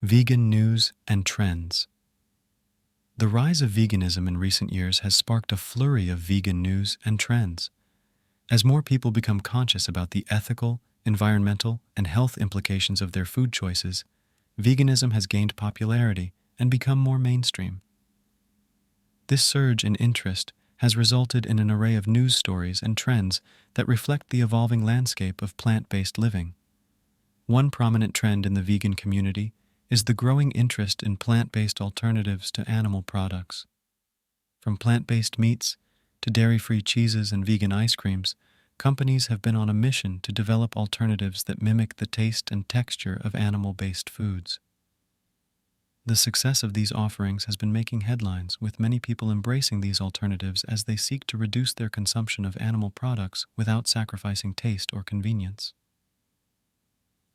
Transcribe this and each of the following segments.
Vegan news and trends. The rise of veganism in recent years has sparked a flurry of vegan news and trends. As more people become conscious about the ethical, environmental, and health implications of their food choices, veganism has gained popularity and become more mainstream. This surge in interest has resulted in an array of news stories and trends that reflect the evolving landscape of plant-based living. One prominent trend in the vegan community is the growing interest in plant-based alternatives to animal products. From plant-based meats to dairy-free cheeses and vegan ice creams, companies have been on a mission to develop alternatives that mimic the taste and texture of animal-based foods. The success of these offerings has been making headlines, with many people embracing these alternatives as they seek to reduce their consumption of animal products without sacrificing taste or convenience.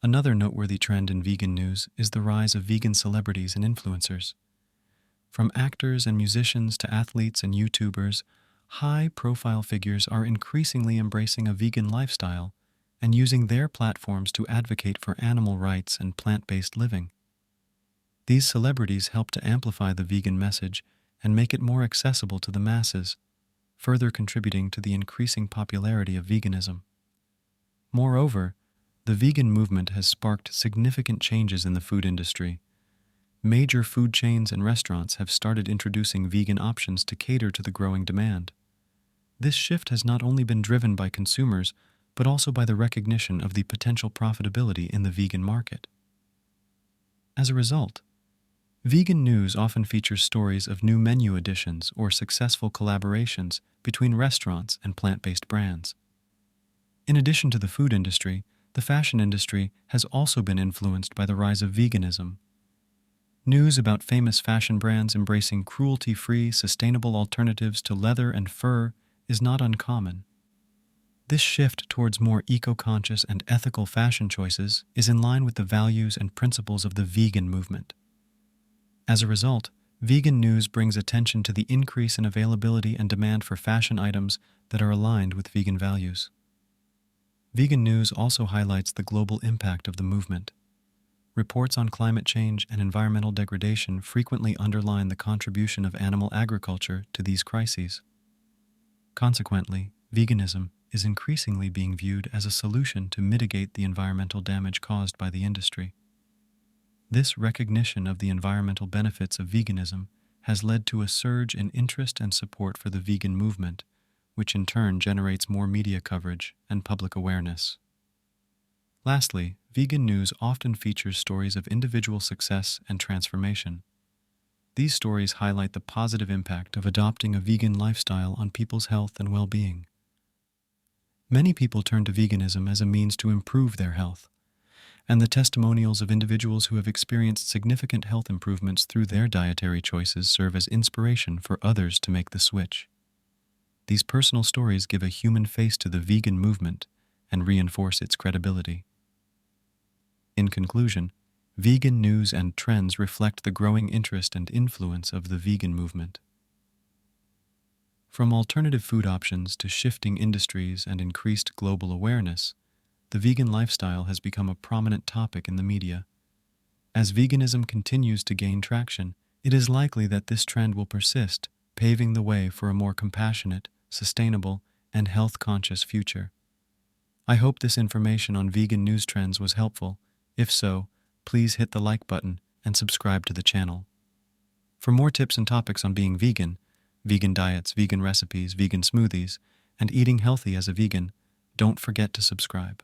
Another noteworthy trend in vegan news is the rise of vegan celebrities and influencers. From actors and musicians to athletes and YouTubers, high-profile figures are increasingly embracing a vegan lifestyle and using their platforms to advocate for animal rights and plant-based living. These celebrities help to amplify the vegan message and make it more accessible to the masses, further contributing to the increasing popularity of veganism. Moreover, the vegan movement has sparked significant changes in the food industry. Major food chains and restaurants have started introducing vegan options to cater to the growing demand. This shift has not only been driven by consumers, but also by the recognition of the potential profitability in the vegan market. As a result, vegan news often features stories of new menu additions or successful collaborations between restaurants and plant-based brands. In addition to the food industry, the fashion industry has also been influenced by the rise of veganism. News about famous fashion brands embracing cruelty-free, sustainable alternatives to leather and fur is not uncommon. This shift towards more eco-conscious and ethical fashion choices is in line with the values and principles of the vegan movement. As a result, vegan news brings attention to the increase in availability and demand for fashion items that are aligned with vegan values. Vegan news also highlights the global impact of the movement. Reports on climate change and environmental degradation frequently underline the contribution of animal agriculture to these crises. Consequently, veganism is increasingly being viewed as a solution to mitigate the environmental damage caused by the industry. This recognition of the environmental benefits of veganism has led to a surge in interest and support for the vegan movement, which in turn generates more media coverage and public awareness. Lastly, vegan news often features stories of individual success and transformation. These stories highlight the positive impact of adopting a vegan lifestyle on people's health and well-being. Many people turn to veganism as a means to improve their health, and the testimonials of individuals who have experienced significant health improvements through their dietary choices serve as inspiration for others to make the switch. These personal stories give a human face to the vegan movement and reinforce its credibility. In conclusion, vegan news and trends reflect the growing interest and influence of the vegan movement. From alternative food options to shifting industries and increased global awareness, the vegan lifestyle has become a prominent topic in the media. As veganism continues to gain traction, it is likely that this trend will persist, paving the way for a more compassionate, sustainable, and health-conscious future. I hope this information on vegan news trends was helpful. If so, please hit the like button and subscribe to the channel. For more tips and topics on being vegan, vegan diets, vegan recipes, vegan smoothies, and eating healthy as a vegan, don't forget to subscribe.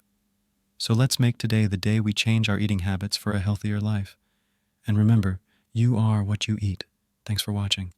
So let's make today the day we change our eating habits for a healthier life. And remember, you are what you eat. Thanks for watching.